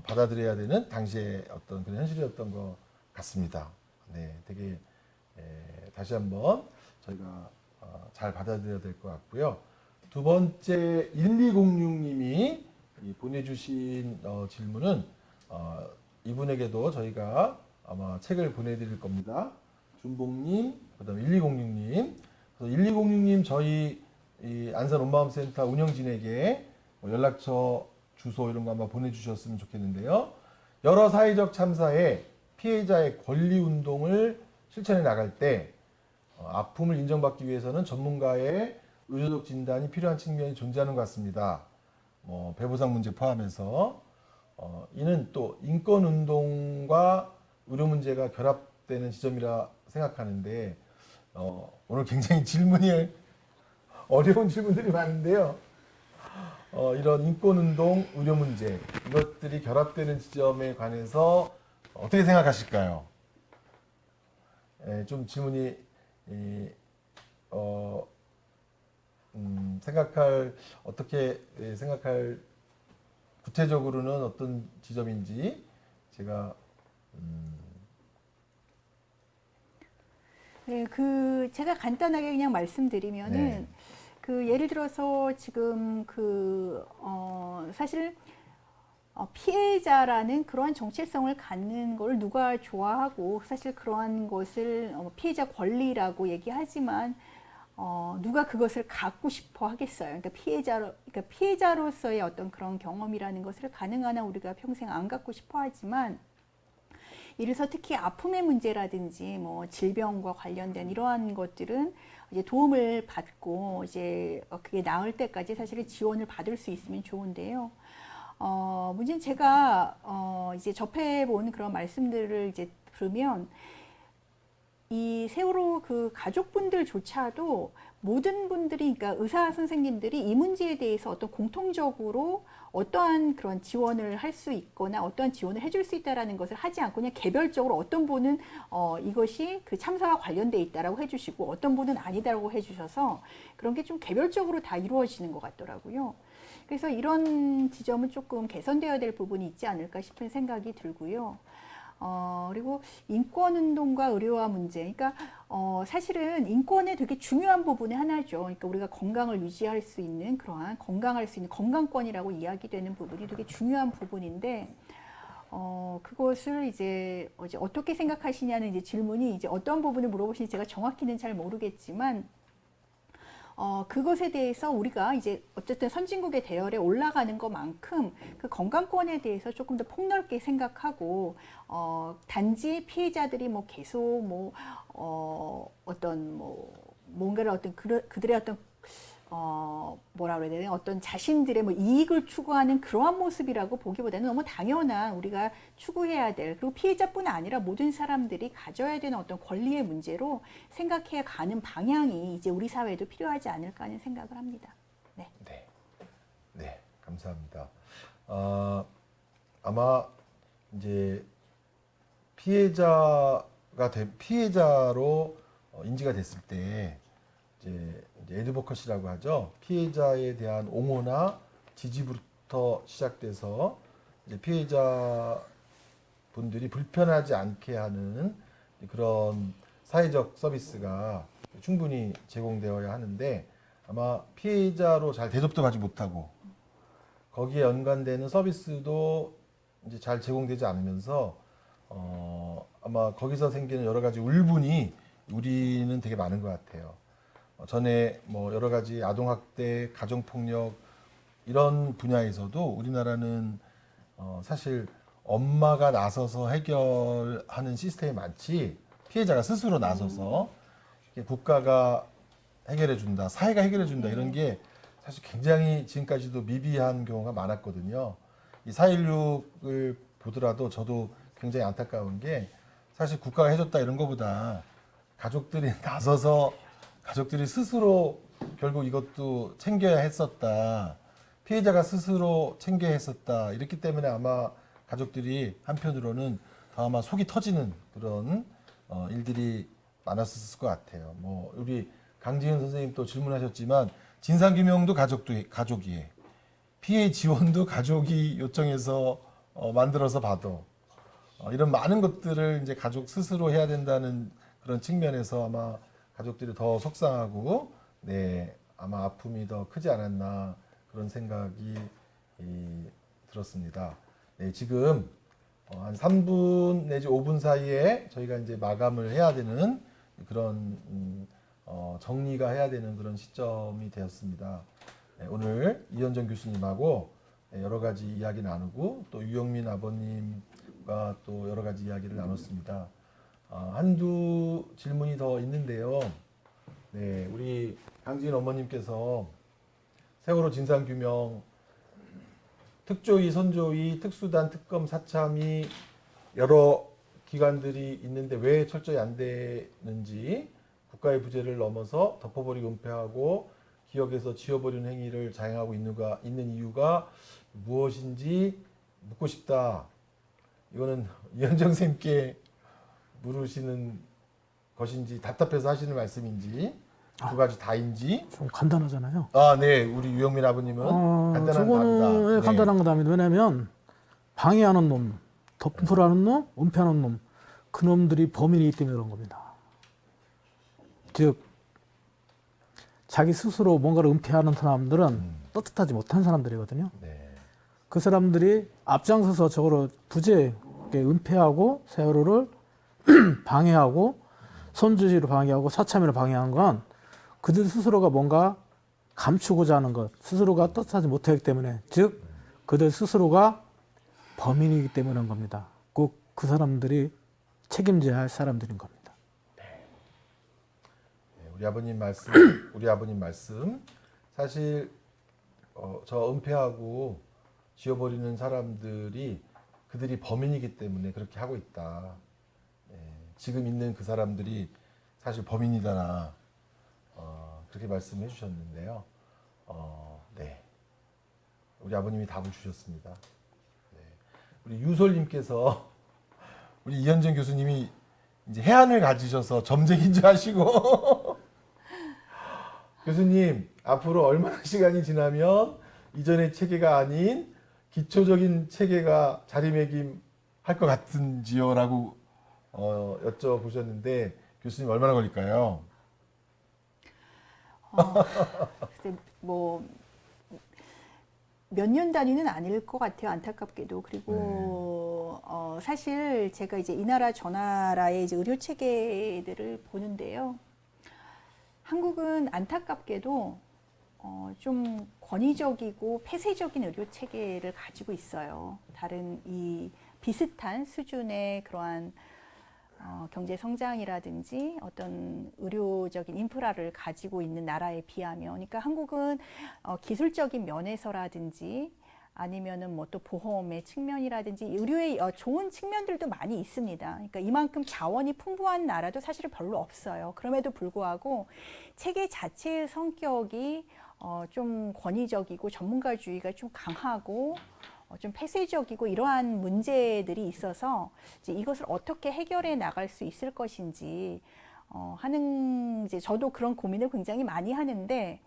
받아들여야 되는 당시의 어떤 그런 현실이었던 것 같습니다. 네, 되게 다시 한번 저희가 잘 받아들여야 될 것 같고요. 두 번째 1206님이 보내주신 질문은 이분에게도 저희가 아마 책을 보내드릴 겁니다. 준봉님, 그다음에 1206님. 1206님 저희 이 안산 온마음센터 운영진에게 연락처 주소 이런 거 한번 보내주셨으면 좋겠는데요. 여러 사회적 참사에 피해자의 권리 운동을 실천해 나갈 때 아픔을 인정받기 위해서는 전문가의 의료적 진단이 필요한 측면이 존재하는 것 같습니다. 배보상 문제 포함해서 이는 또 인권 운동과 의료 문제가 결합되는 지점이라 생각하는데 오늘 굉장히 질문이 어려운 질문들이 많은데요. 이런 인권운동, 의료 문제 이것들이 결합되는 지점에 관해서 어떻게 생각하실까요? 좀 질문이 어떻게 생각할 구체적으로는 어떤 지점인지 제가 네, 제가 간단하게 그냥 말씀드리면은 네. 예를 들어서 지금 사실 피해자라는 그러한 정체성을 갖는 걸 누가 좋아하고 사실 그러한 것을 피해자 권리라고 얘기하지만 누가 그것을 갖고 싶어 하겠어요. 그러니까 피해자로서의 어떤 그런 경험이라는 것을 가능한 한 우리가 평생 안 갖고 싶어 하지만 이래서 특히 아픔의 문제라든지 뭐 질병과 관련된 이러한 것들은 이제 도움을 받고 이제 그게 나을 때까지 사실은 지원을 받을 수 있으면 좋은데요. 문제는 제가 이제 접해본 그런 말씀들을 이제 들으면 이 세월호 가족분들조차도 모든 분들이, 그러니까 의사 선생님들이 이 문제에 대해서 어떤 공통적으로 어떠한 그런 지원을 할 수 있거나 어떠한 지원을 해줄 수 있다라는 것을 하지 않고 그냥 개별적으로 어떤 분은 이것이 그 참사와 관련돼 있다라고 해주시고 어떤 분은 아니다라고 해주셔서 그런 게 좀 개별적으로 다 이루어지는 것 같더라고요. 그래서 이런 지점은 조금 개선되어야 될 부분이 있지 않을까 싶은 생각이 들고요. 그리고 인권운동과 의료화 문제. 그러니까, 사실은 인권의 되게 중요한 부분의 하나죠. 그러니까 우리가 건강을 유지할 수 있는 그러한 건강할 수 있는 건강권이라고 이야기되는 부분이 되게 중요한 부분인데, 그것을 이제 어떻게 생각하시냐는 이제 질문이 이제 어떤 부분을 물어보시는지 제가 정확히는 잘 모르겠지만, 그것에 대해서 우리가 이제 어쨌든 선진국의 대열에 올라가는 것만큼 그 건강권에 대해서 조금 더 폭넓게 생각하고, 단지 피해자들이 뭐 계속 어떤 뭔가를 그들의 어떤 뭐라 그래야 되나 어떤 자신들의 이익을 추구하는 그러한 모습이라고 보기보다는 너무 당연한 우리가 추구해야 될, 그리고 피해자뿐 아니라 모든 사람들이 가져야 되는 어떤 권리의 문제로 생각해 가는 방향이 이제 우리 사회에도 필요하지 않을까 하는 생각을 합니다. 네. 네, 네, 감사합니다. 아마 이제 피해자로 인지가 됐을 때 이제 애드보커시라고 하죠. 피해자에 대한 옹호나 지지부터 시작돼서 이제 피해자 분들이 불편하지 않게 하는 그런 사회적 서비스가 충분히 제공되어야 하는데 아마 피해자로 잘 대접도 받지 못하고 거기에 연관되는 서비스도 이제 잘 제공되지 않으면서 아마 거기서 생기는 여러 가지 울분이 우리는 되게 많은 것 같아요. 전에 뭐 여러 가지 아동학대, 가정폭력 이런 분야에서도 우리나라는 사실 엄마가 나서서 해결하는 시스템이 많지 피해자가 스스로 나서서 국가가 해결해 준다, 사회가 해결해 준다 이런 게 사실 굉장히 지금까지도 미비한 경우가 많았거든요. 이 4.16을 보더라도 저도 굉장히 안타까운 게 사실 국가가 해줬다 이런 거보다 가족들이 나서서 가족들이 스스로 결국 이것도 챙겨야 했었다. 피해자가 스스로 챙겨야 했었다. 이렇기 때문에 아마 가족들이 한편으로는 더 아마 속이 터지는 그런 일들이 많았을 것 같아요. 뭐 우리 강지은 선생님 또 질문하셨지만 진상규명도 가족이에요. 피해 지원도 가족이 요청해서 만들어서 봐도 이런 많은 것들을 이제 가족 스스로 해야 된다는 그런 측면에서 아마 가족들이 더 속상하고 네 아마 아픔이 더 크지 않았나 그런 생각이 들었습니다. 네, 지금 한 3분 내지 5분 사이에 저희가 이제 마감을 해야 되는 그런 정리가 해야 되는 그런 시점이 되었습니다. 네, 오늘 이현정 교수님하고 여러 가지 이야기 나누고 또 유영민 아버님과 또 여러 가지 이야기를 나눴습니다. 한두 질문이 더 있는데요. 네, 우리 강지은 어머님께서 세월호 진상규명 특조위, 선조위, 특수단, 특검, 사참이 여러 기관들이 있는데 왜 철저히 안 되는지 국가의 부재를 넘어서 덮어버리고 은폐하고 기억에서 지워버리는 행위를 자행하고 있는 이유가 무엇인지 묻고 싶다. 이거는 이현정 쌤께 물으시는 것인지 답답해서 하시는 말씀인지 두 가지 다인지? 좀 간단하잖아요. 아, 네. 우리 유영민 아버님은 간단한 저거는 답이다. 예, 네. 간단한 거답니다. 왜냐하면 방해하는 놈, 덮으라는 놈, 은폐하는 놈, 그 놈들이 범인이기 때문에 그런 겁니다. 즉 자기 스스로 뭔가를 은폐하는 사람들은 떳떳하지 못한 사람들이거든요. 네. 그 사람들이 앞장서서 저거를 부재하게 은폐하고 세월호를 방해하고 손주시로 방해하고 사참위로 방해한 건 그들 스스로가 뭔가 감추고자 하는 것, 스스로가 떳떳하지 못하기 때문에, 즉 그들 스스로가 범인이기 때문에 그런 겁니다. 꼭 그 사람들이 책임져야 할 사람들인 겁니다. 네, 우리 아버님 말씀 사실 저 은폐하고 지워버리는 사람들이 그들이 범인이기 때문에 그렇게 하고 있다. 네, 지금 있는 그 사람들이 사실 범인이다나 그렇게 말씀해 주셨는데요. 네, 우리 아버님이 답을 주셨습니다. 네, 우리 유솔님께서 우리 이현정 교수님이 이제 해안을 가지셔서 점쟁인 줄 아시고 교수님 앞으로 얼마나 시간이 지나면 이전의 체계가 아닌 기초적인 체계가 자리매김할 것 같은지요라고 여쭤보셨는데 교수님 얼마나 걸릴까요? 근데 뭐 몇 년 단위는 아닐 것 같아요. 안타깝게도. 그리고 사실 제가 이제 이 나라 저 나라의 이제 의료 체계들을 보는데요. 한국은 안타깝게도 좀 권위적이고 폐쇄적인 의료 체계를 가지고 있어요. 다른 이 비슷한 수준의 그러한 경제 성장이라든지 어떤 의료적인 인프라를 가지고 있는 나라에 비하면, 그러니까 한국은 기술적인 면에서라든지 아니면은 뭐 또 보험의 측면이라든지 의료의 좋은 측면들도 많이 있습니다. 그러니까 이만큼 자원이 풍부한 나라도 사실은 별로 없어요. 그럼에도 불구하고 체계 자체의 성격이 좀 권위적이고 전문가주의가 좀 강하고 좀 폐쇄적이고 이러한 문제들이 있어서 이제 이것을 어떻게 해결해 나갈 수 있을 것인지 하는, 이제 저도 그런 고민을 굉장히 많이 하는데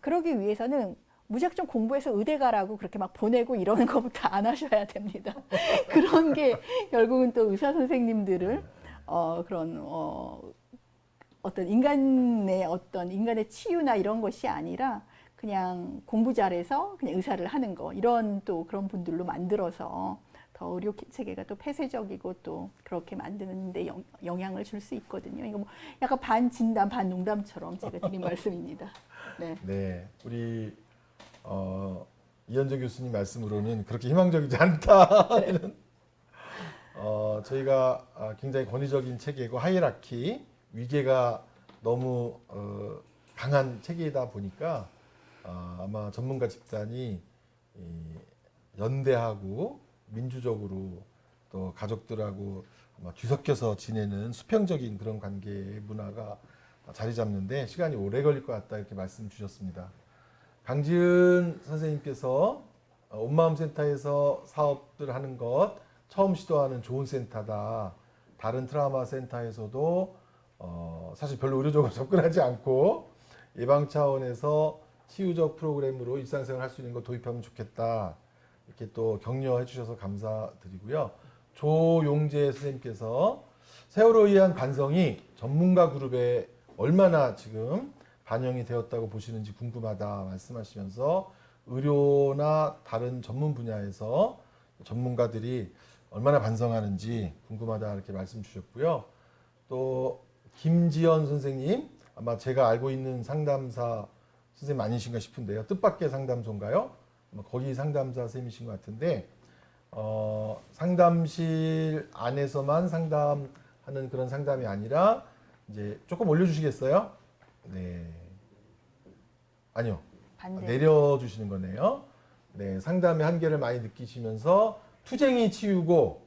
그러기 위해서는 무작정 공부해서 의대 가라고 그렇게 막 보내고 이러는 것부터 안 하셔야 됩니다. 그런 게 결국은 또 의사 선생님들을 그런 어떤 인간의 치유나 이런 것이 아니라 그냥 공부 잘해서 그냥 의사를 하는 거, 이런 또 그런 분들로 만들어서 더 의료 체계가 또 폐쇄적이고 또 그렇게 만드는데 영향을 줄 수 있거든요. 이거 뭐 약간 반 진담 반 농담처럼 제가 드린 말씀입니다. 네. 네, 우리 이현정 교수님 말씀으로는 그렇게 희망적이지 않다. 이런 저희가 굉장히 권위적인 체계고 하이라키 위계가 너무 강한 체계이다 보니까 아마 전문가 집단이 연대하고 민주적으로 또 가족들하고 아마 뒤섞여서 지내는 수평적인 그런 관계 문화가 자리 잡는데 시간이 오래 걸릴 것 같다 이렇게 말씀 주셨습니다. 강지은 선생님께서 온마음센터에서 사업들 하는 것 처음 시도하는 좋은 센터다. 다른 트라우마 센터에서도 사실 별로 의료적으로 접근하지 않고 예방 차원에서 치유적 프로그램으로 일상생활 할 수 있는 거 도입하면 좋겠다. 이렇게 또 격려해 주셔서 감사드리고요. 조용재 선생님께서 세월호에 의한 반성이 전문가 그룹에 얼마나 지금 반영이 되었다고 보시는지 궁금하다 말씀하시면서 의료나 다른 전문 분야에서 전문가들이 얼마나 반성하는지 궁금하다 이렇게 말씀 주셨고요. 또 김지연 선생님, 아마 제가 알고 있는 상담사 선생님 아니신가 싶은데요. 뜻밖의 상담소인가요? 거기 상담사 선생님이신 것 같은데 상담실 안에서만 상담하는 그런 상담이 아니라 이제 조금 올려주시겠어요? 네, 아니요. 반대. 내려주시는 거네요. 네, 상담의 한계를 많이 느끼시면서 투쟁이 치유고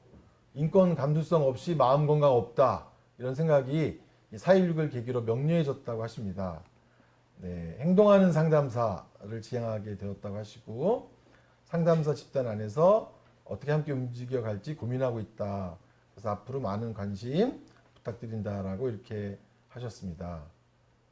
인권 감수성 없이 마음 건강 없다 이런 생각이 4.16을 계기로 명료해졌다고 하십니다. 네, 행동하는 상담사를 지향하게 되었다고 하시고 상담사 집단 안에서 어떻게 함께 움직여 갈지 고민하고 있다. 그래서 앞으로 많은 관심 부탁드린다라고 이렇게 하셨습니다.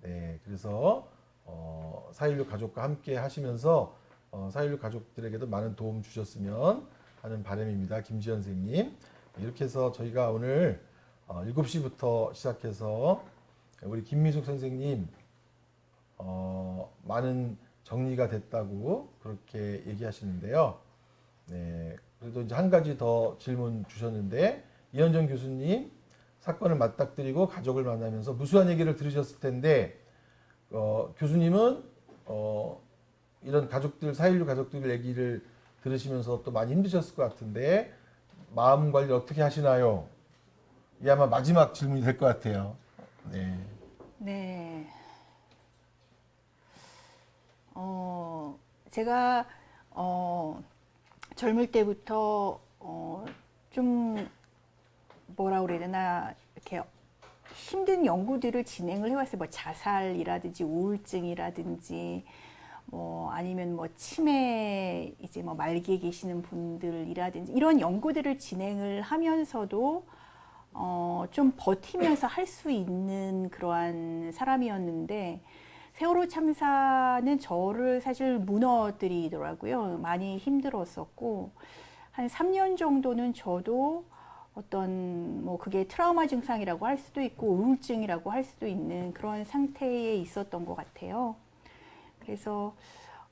네, 그래서 4.16 가족과 함께 하시면서 4.16 가족들에게도 많은 도움 주셨으면 하는 바람입니다. 김지연 선생님. 이렇게 해서 저희가 오늘 7시부터 시작해서 우리 김미숙 선생님 많은 정리가 됐다고 그렇게 얘기하시는데요. 네, 그래도 이제 한 가지 더 질문 주셨는데 이현정 교수님 사건을 맞닥뜨리고 가족을 만나면서 무수한 얘기를 들으셨을 텐데 교수님은 이런 가족들 4.16 가족들 얘기를 들으시면서 또 많이 힘드셨을 것 같은데 마음 관리 어떻게 하시나요? 이게 아마 마지막 질문이 될 것 같아요. 네. 네. 제가 젊을 때부터 좀 뭐라 그래야 되나 이렇게 힘든 연구들을 진행을 해왔어요. 뭐 자살이라든지 우울증이라든지 뭐 아니면 뭐 치매 이제 뭐 말기에 계시는 분들이라든지 이런 연구들을 진행을 하면서도 좀 버티면서 할 수 있는 그러한 사람이었는데 세월호 참사는 저를 사실 무너뜨리더라고요. 많이 힘들었었고 한 3년 정도는 저도 어떤 뭐 그게 트라우마 증상이라고 할 수도 있고 우울증이라고 할 수도 있는 그런 상태에 있었던 것 같아요. 그래서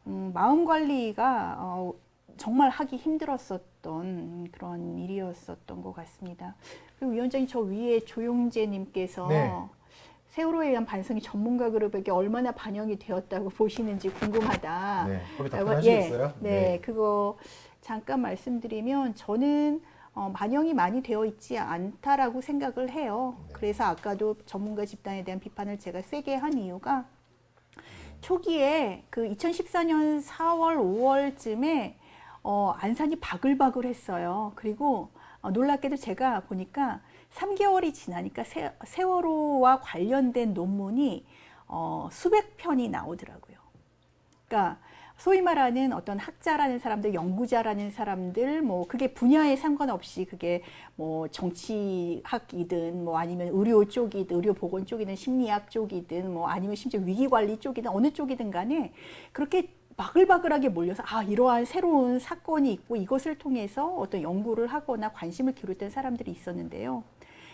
마음 관리가 정말 하기 힘들었었던 그런 일이었었던 것 같습니다. 그리고 위원장님 저 위에 조용재님께서 네. 세월호에 대한 반성이 전문가 그룹에게 얼마나 반영이 되었다고 보시는지 궁금하다. 네. 거기 답변하시겠어요? 네, 그거 잠깐 말씀드리면 저는 반영이 많이 되어 있지 않다라고 생각을 해요. 네. 그래서 아까도 전문가 집단에 대한 비판을 제가 세게 한 이유가 초기에 그 2014년 4월, 5월쯤에 안산이 바글바글했어요. 그리고 놀랍게도 제가 보니까 3개월이 지나니까 세월호와 관련된 논문이 수백 편이 나오더라고요. 그러니까 소위 말하는 어떤 학자라는 사람들, 연구자라는 사람들, 뭐 그게 분야에 상관없이 그게 뭐 정치학이든 뭐 아니면 의료 쪽이든 의료 보건 쪽이든 심리학 쪽이든 뭐 아니면 심지어 위기 관리 쪽이든 어느 쪽이든 간에 그렇게 바글바글하게 몰려서 이러한 새로운 사건이 있고 이것을 통해서 어떤 연구를 하거나 관심을 기울였던 사람들이 있었는데요.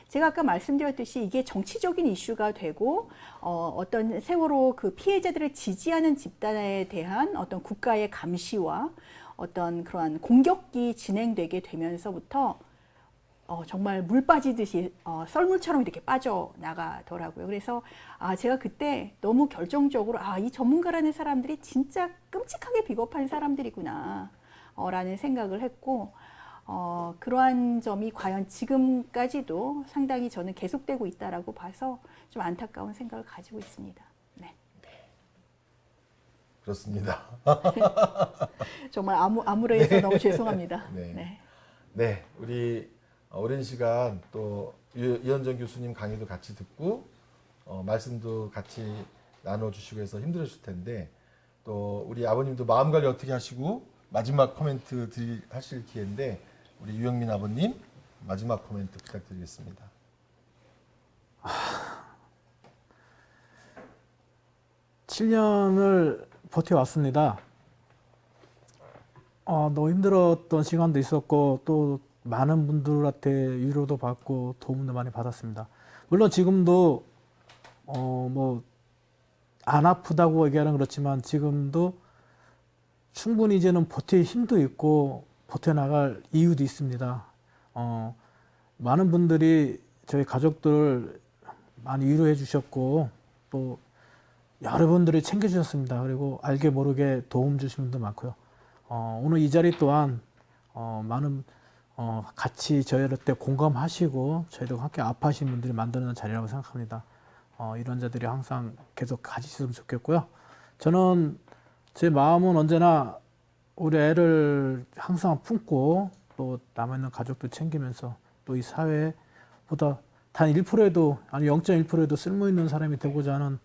제가 아까 말씀드렸듯이 이게 정치적인 이슈가 되고 어떤 세월호 그 피해자들을 지지하는 집단에 대한 어떤 국가의 감시와 어떤 그러한 공격이 진행되게 되면서부터 정말 물 빠지듯이 썰물처럼 이렇게 빠져나가더라고요. 그래서 제가 그때 너무 결정적으로 이 전문가라는 사람들이 진짜 끔찍하게 비겁한 사람들이구나 라는 생각을 했고 그러한 점이 과연 지금까지도 상당히 저는 계속되고 있다라고 봐서 좀 안타까운 생각을 가지고 있습니다. 네. 그렇습니다. 정말 아무래서 너무 죄송합니다. 네. 네. 네, 우리 오랜 시간 또 이현정 교수님 강의도 같이 듣고 말씀도 같이 나눠주시고 해서 힘들으실 텐데 또 우리 아버님도 마음 관리 어떻게 하시고 마지막 코멘트 하실 기회인데 우리 유영민 아버님 마지막 코멘트 부탁드리겠습니다. 7년을 버텨왔습니다. 너무 힘들었던 시간도 있었고 또 많은 분들한테 위로도 받고 도움도 많이 받았습니다. 물론 지금도 뭐 안 아프다고 얘기하는 그렇지만 지금도 충분히 이제는 버틸 힘도 있고 버텨나갈 이유도 있습니다. 많은 분들이 저희 가족들을 많이 위로해 주셨고 또 여러분들이 챙겨주셨습니다. 그리고 알게 모르게 도움 주신 분도 많고요. 오늘 이 자리 또한 많은 같이 저희한테 공감하시고 저희도 함께 아파하신 분들이 만드는 자리라고 생각합니다. 이런 자들이 항상 계속 가지셨으면 좋겠고요. 저는 제 마음은 언제나 우리 애를 항상 품고 또 남아있는 가족도 챙기면서 또 이 사회보다 단 1%에도 아니 0.1%에도 쓸모있는 사람이 되고자 하는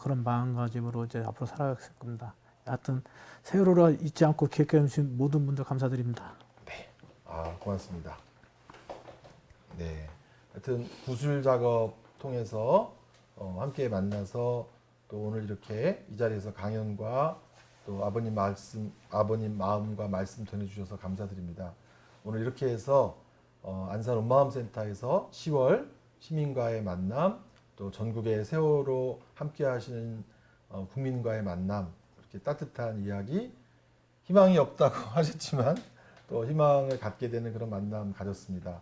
그런 마음가짐으로 이제 앞으로 살아갈 겁니다. 하여튼 세월호를 잊지 않고 기억해 주신 모든 분들 감사드립니다. 네, 고맙습니다. 네, 하여튼 구술 작업 통해서 함께 만나서 또 오늘 이렇게 이 자리에서 강연과 또 아버님 마음과 말씀 전해주셔서 감사드립니다. 오늘 이렇게 해서 안산 온마음센터에서 10월 시민과의 만남, 또 전국의 세월호 함께 하시는 국민과의 만남, 이렇게 따뜻한 이야기, 희망이 없다고 하셨지만 또 희망을 갖게 되는 그런 만남 가졌습니다.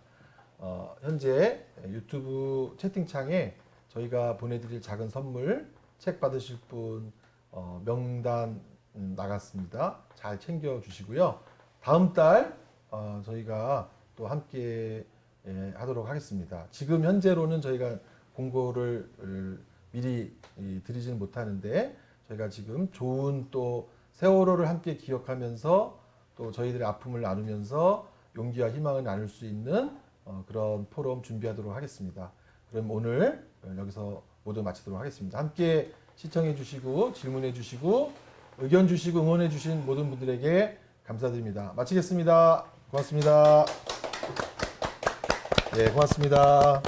현재 유튜브 채팅창에 저희가 보내드릴 작은 선물, 책 받으실 분 명단 나갔습니다. 잘 챙겨주시고요. 다음 달 저희가 또 함께 하도록 하겠습니다. 지금 현재로는 저희가 공고를 미리 드리지는 못하는데 저희가 지금 좋은 또 세월호를 함께 기억하면서 또 저희들의 아픔을 나누면서 용기와 희망을 나눌 수 있는 그런 포럼 준비하도록 하겠습니다. 그럼 오늘 여기서 모두 마치도록 하겠습니다. 함께 시청해 주시고 질문해 주시고 의견 주시고 응원해 주신 모든 분들에게 감사드립니다. 마치겠습니다. 고맙습니다. 네, 고맙습니다.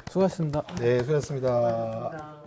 수고하셨습니다. 네, 수고하셨습니다. 고맙습니다.